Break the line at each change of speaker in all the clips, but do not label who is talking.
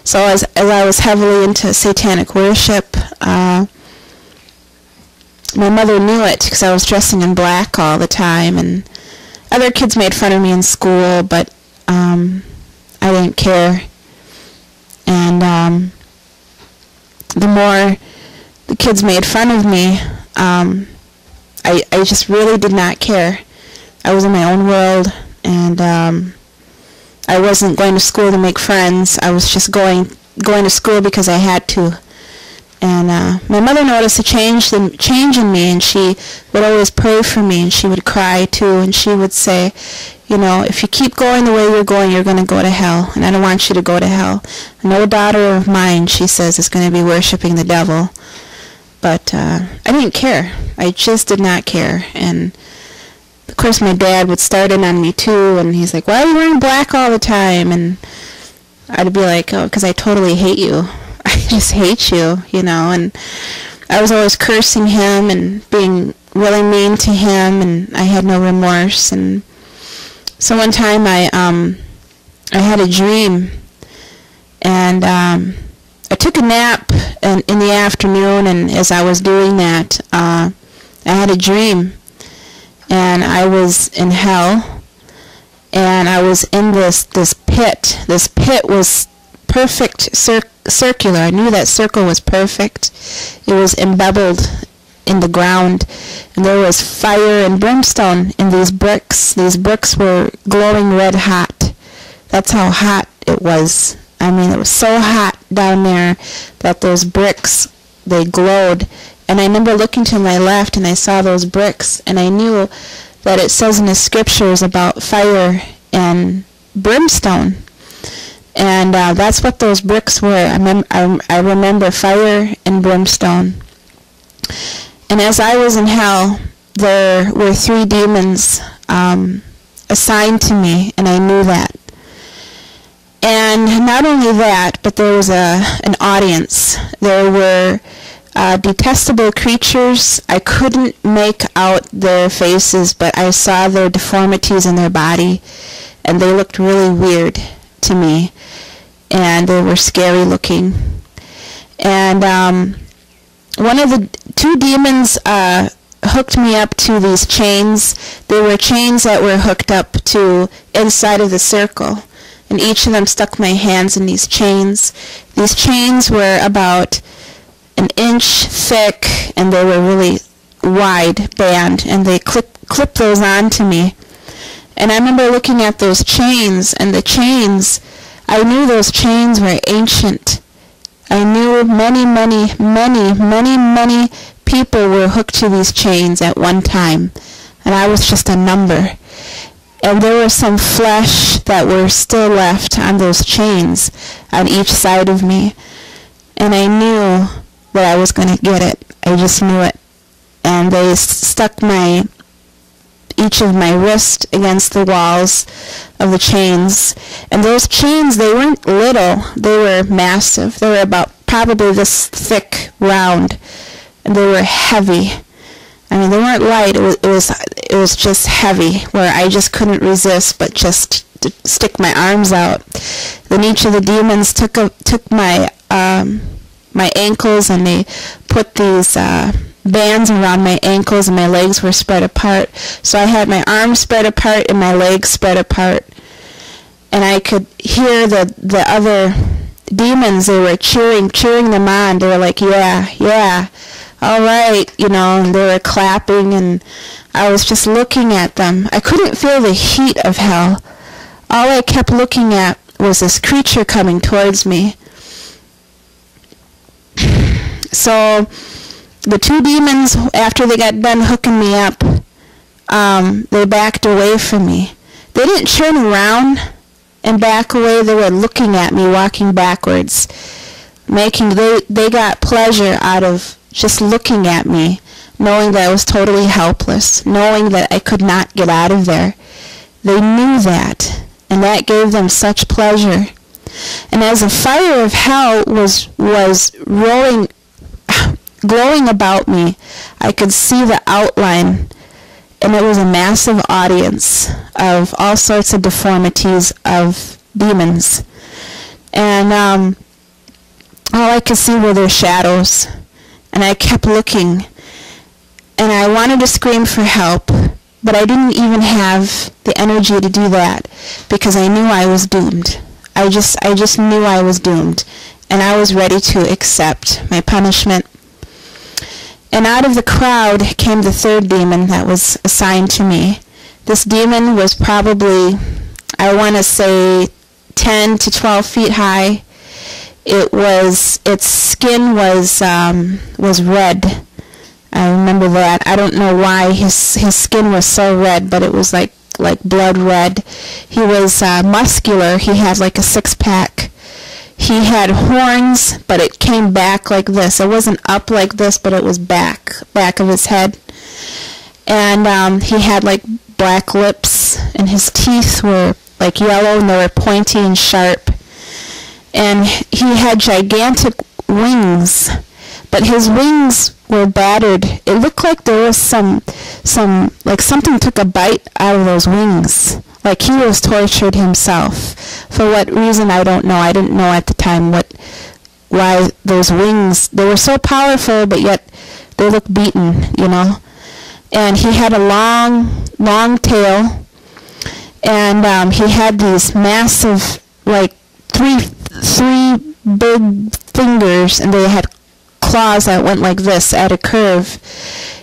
So as I was heavily into satanic worship, my mother knew it because I was dressing in black all the time, and other kids made fun of me in school, but I didn't care. And the more the kids made fun of me, I just really did not care. I was in my own world, and I wasn't going to school to make friends. I was just going to school because I had to. And my mother noticed a change in me, and she would always pray for me, and she would cry too, and she would say, you know, if you keep going the way you're going to go to hell, and I don't want you to go to hell. No daughter of mine, she says, is going to be worshiping the devil. But I didn't care. I just did not care. And of course my dad would start in on me too, and he's like, why are you wearing black all the time? And I'd be like, oh, because I totally hate you. I just hate you, you know. And I was always cursing him and being really mean to him, and I had no remorse. And so one time I had a dream, and I took a nap in the afternoon, and as I was doing that, I had a dream, and I was in hell, and I was in this pit. This pit was perfect circular. I knew that circle was perfect. It was embedded in the ground, and there was fire and brimstone in these bricks. These bricks were glowing red hot. That's how hot it was. I mean, it was so hot down there that those bricks, they glowed. And I remember looking to my left, and I saw those bricks, and I knew that it says in the scriptures about fire and brimstone. And that's what those bricks were. I remember fire and brimstone. And as I was in hell, there were 3 demons assigned to me, and I knew that. And not only that, but there was an audience. There were detestable creatures. I couldn't make out their faces, but I saw their deformities in their body, and they looked really weird to me, and they were scary looking. And one of the 2 demons hooked me up to these chains. They were chains that were hooked up to inside of the circle, and each of them stuck my hands in these chains. These chains were about an inch thick, and they were really wide band, and they clipped those onto me. And I remember looking at those chains, and the chains, I knew those chains were ancient. I knew many people were hooked to these chains at one time, and I was just a number. And there was some flesh that were still left on those chains on each side of me. And I knew that I was going to get it. I just knew it. And they stuck each of my wrist against the walls of the chains. And those chains, they weren't little. They were massive. They were about probably this thick, round. And they were heavy. I mean, they weren't light. It was just heavy, where I just couldn't resist but just to stick my arms out. Then each of the demons took my my ankles, and they put these bands around my ankles, and my legs were spread apart. So I had my arms spread apart and my legs spread apart. And I could hear the other demons. They were cheering them on. They were like, yeah, all right, you know, and they were clapping, and I was just looking at them. I couldn't feel the heat of hell. All I kept looking at was this creature coming towards me. So the 2 demons, after they got done hooking me up, they backed away from me. They didn't turn around and back away. They were looking at me, walking backwards. They got pleasure out of just looking at me, knowing that I was totally helpless, knowing that I could not get out of there. They knew that, and that gave them such pleasure. And as the fire of hell was glowing about me, I could see the outline, and it was a massive audience of all sorts of deformities of demons. And all I could see were their shadows. And I kept looking. And I wanted to scream for help, but I didn't even have the energy to do that because I knew I was doomed. I just knew I was doomed. And I was ready to accept my punishment. And out of the crowd came the third demon that was assigned to me. This demon was probably, I want to say, 10 to 12 feet high. Its skin was red. I remember that. I don't know why his skin was so red, but it was like blood red. He was muscular. He had like a six-pack. He had horns, but it came back like this. It wasn't up like this, but it was back of his head. And he had like black lips, and his teeth were like yellow, and they were pointy and sharp. And he had gigantic wings, but his wings were battered. It looked like there was like something took a bite out of those wings. Like he was tortured himself. For what reason, I don't know. I didn't know at the time why those wings, they were so powerful, but yet they looked beaten, you know. And he had a long tail, and he had these massive, like three big fingers, and they had claws that went like this at a curve.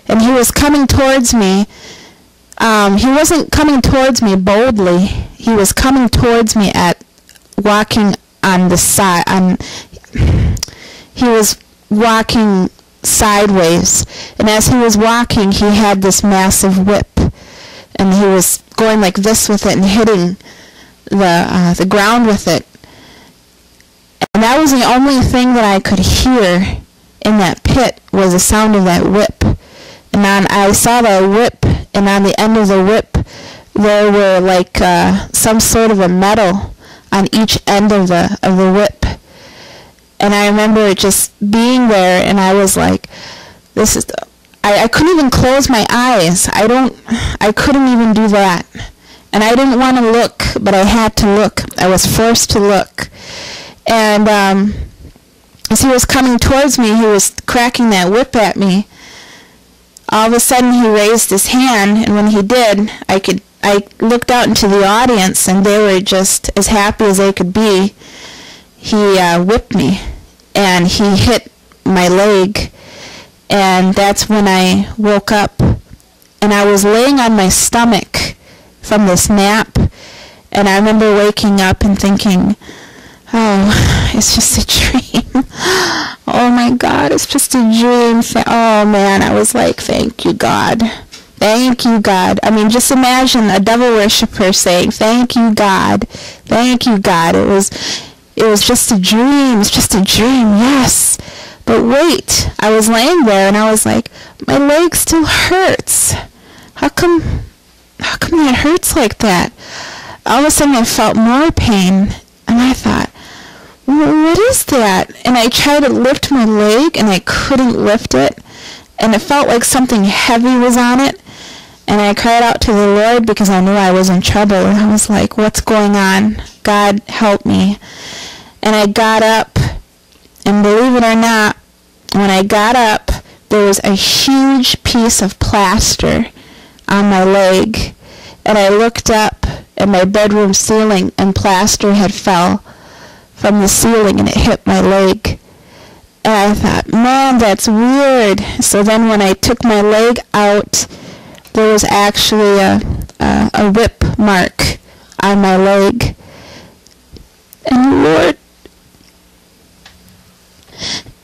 And he was coming towards me. He wasn't coming towards me boldly. He was coming towards me walking on the side. He was walking sideways, and as he was walking, he had this massive whip, and he was going like this with it and hitting the ground with it. And that was the only thing that I could hear in that pit, was the sound of that whip. And I saw the whip, and on the end of the whip there were like some sort of a metal on each end of the whip. And I remember just being there, and I was like, this is I couldn't even close my eyes. I couldn't even do that. And I didn't want to look, but I had to look. I was forced to look. And as he was coming towards me, he was cracking that whip at me. All of a sudden he raised his hand, and when he did, I looked out into the audience, and they were just as happy as they could be. He whipped me, and he hit my leg, and that's when I woke up. And I was laying on my stomach from this nap, and I remember waking up and thinking, oh, it's just a dream. Oh my God, it's just a dream. Oh man, I was like, thank you, God. Thank you, God. I mean, just imagine a devil worshiper saying, thank you, God. Thank you, God. It was just a dream. It's just a dream, yes. But wait, I was laying there, and I was like, my leg still hurts. How come that hurts like that? All of a sudden I felt more pain, and I thought, what is that? And I tried to lift my leg, and I couldn't lift it, and it felt like something heavy was on it. And I cried out to the Lord because I knew I was in trouble, and I was like, what's going on? God, help me. And I got up, and believe it or not, when I got up, there was a huge piece of plaster on my leg, and I looked up at my bedroom ceiling, and plaster had fell from the ceiling, and it hit my leg. And I thought, man, that's weird. So then when I took my leg out, there was actually a whip mark on my leg. And Lord,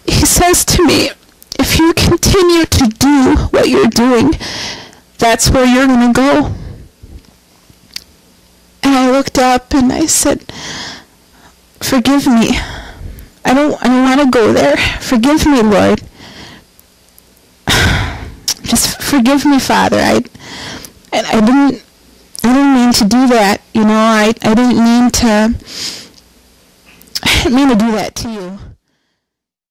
He says to me, if you continue to do what you're doing, that's where you're going to go. And I looked up and I said, forgive me. I don't want to go there. Forgive me, Lord. Just forgive me, Father. I didn't mean to do that. You know, I didn't mean to do that to you.